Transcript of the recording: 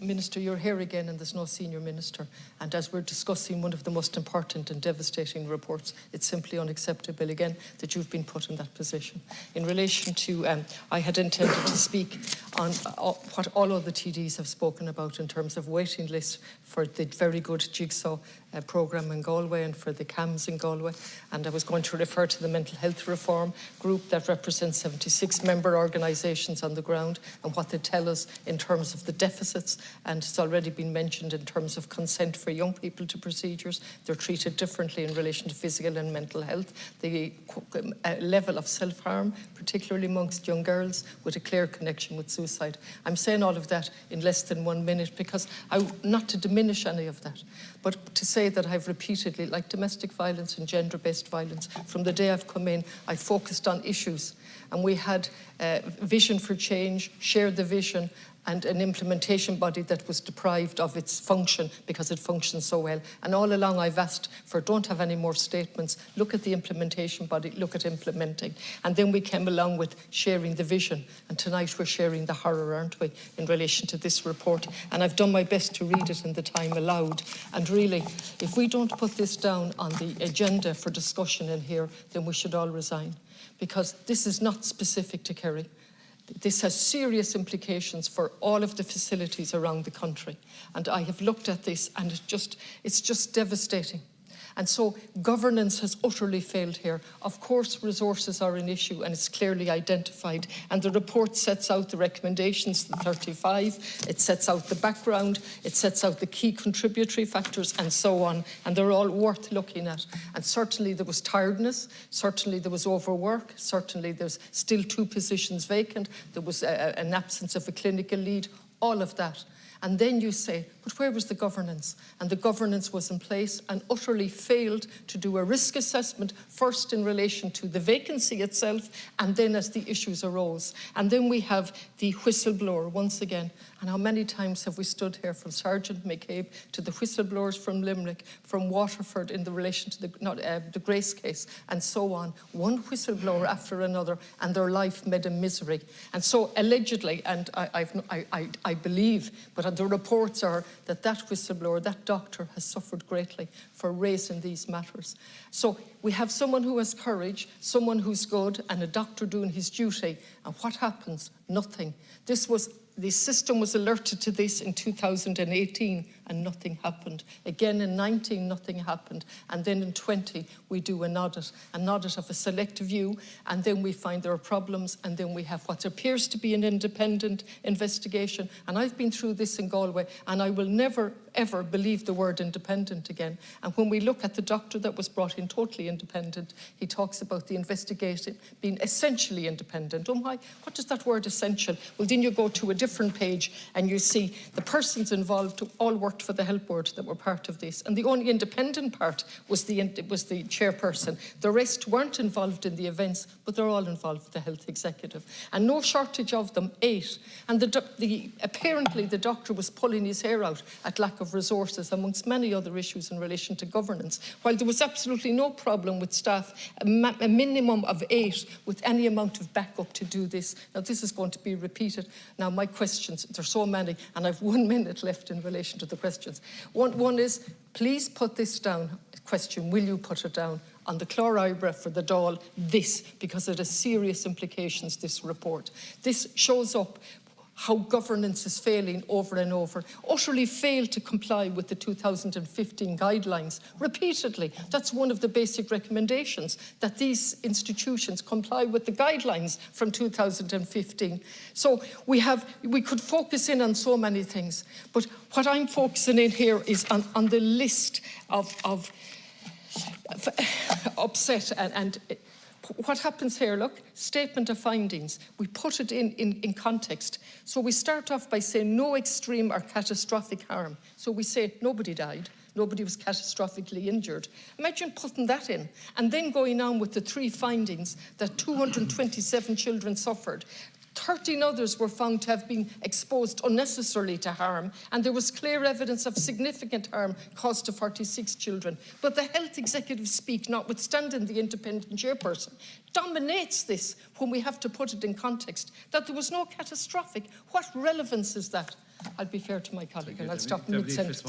Minister, you're here again and there's no senior minister. And as we're discussing one of the most important and devastating reports, it's simply unacceptable again that you've been put in that position. In relation to, I had intended to speak on what all other TDs have spoken about in terms of waiting lists for the very good Jigsaw programme in Galway and for the CAMS in Galway. And I was going to refer to the mental health reform group that represents 76 member organisations on the ground and what they tell us in terms of the deficits. And it's already been mentioned in terms of consent for young people to procedures. They're treated differently in relation to physical and mental health. The level of self-harm, particularly amongst young girls, with a clear connection with suicide. I'm saying all of that in less than 1 minute because not to diminish any of that, but to say that I've repeatedly, like domestic violence and gender-based violence, from the day I've come in, I focused on issues. And we had vision for change, shared the vision, and an implementation body that was deprived of its function because it functioned so well. And all along I've asked for, don't have any more statements, look at the implementation body, look at implementing. And then we came along with sharing the vision. And tonight we're sharing the horror, aren't we, in relation to this report. And I've done my best to read it in the time allowed. And really, if we don't put this down on the agenda for discussion in here, then we should all resign. Because this is not specific to Kerry. This has serious implications for all of the facilities around the country. And I have looked at this and it's just devastating. And so governance has utterly failed here. Of course, resources are an issue and it's clearly identified. And the report sets out the recommendations, the 35, it sets out the background, it sets out the key contributory factors and so on. And they're all worth looking at. And certainly there was tiredness, certainly there was overwork, certainly there's still 2 positions vacant, there was an absence of a clinical lead, all of that. And then you say, but where was the governance? And the governance was in place and utterly failed to do a risk assessment, first in relation to the vacancy itself, and then as the issues arose. And then we have the whistleblower once again. And how many times have we stood here from Sergeant McCabe to the whistleblowers from Limerick, from Waterford in the relation to the Grace case, and so on. One whistleblower after another, and their life made a misery. And so allegedly, and I believe, but the reports are that that whistleblower, that doctor, has suffered greatly for raising these matters. So we have someone who has courage, someone who's good, and a doctor doing his duty. And what happens? Nothing. The system was alerted to this in 2018 and nothing happened. Again in 19, nothing happened. And then in 20, we do an audit of a select view, and then we find there are problems, and then we have what appears to be an independent investigation. And I've been through this in Galway, and I will never, ever believe the word independent again. And when we look at the doctor that was brought in totally independent, he talks about the investigation being essentially independent. Oh my, what does that word essential? Well, then you go to a different page and you see the persons involved who all worked for the health board that were part of this. And the only independent part was the chairperson. The rest weren't involved in the events, but they're all involved with the health executive. And no shortage of them, 8. And apparently the doctor was pulling his hair out at lack of resources, amongst many other issues in relation to governance, while there was absolutely no problem with staff, a minimum of 8 with any amount of backup to do this. Now this is going to be repeated. Now my questions, there's so many, and I've 1 minute left in relation to the questions. One is, please put this down. Question, will you put it down? On the Chloribra for the Dála, this, because it has serious implications, this report. This shows up how governance is failing over and over, utterly failed to comply with the 2015 guidelines repeatedly. That's one of the basic recommendations, that these institutions comply with the guidelines from 2015. So we could focus in on so many things, but what I'm focusing in here is on the list of upset and what happens here, look, statement of findings. We put it in context. So we start off by saying no extreme or catastrophic harm. So we say nobody died, nobody was catastrophically injured. Imagine putting that in and then going on with the 3 findings that 227 children suffered. 13 others were found to have been exposed unnecessarily to harm, and there was clear evidence of significant harm caused to 46 children. But the health executive speak, notwithstanding the independent chairperson, dominates this when we have to put it in context, that there was no catastrophic. What relevance is that? I'll be fair to my colleague and I'll stop in mid-sentence.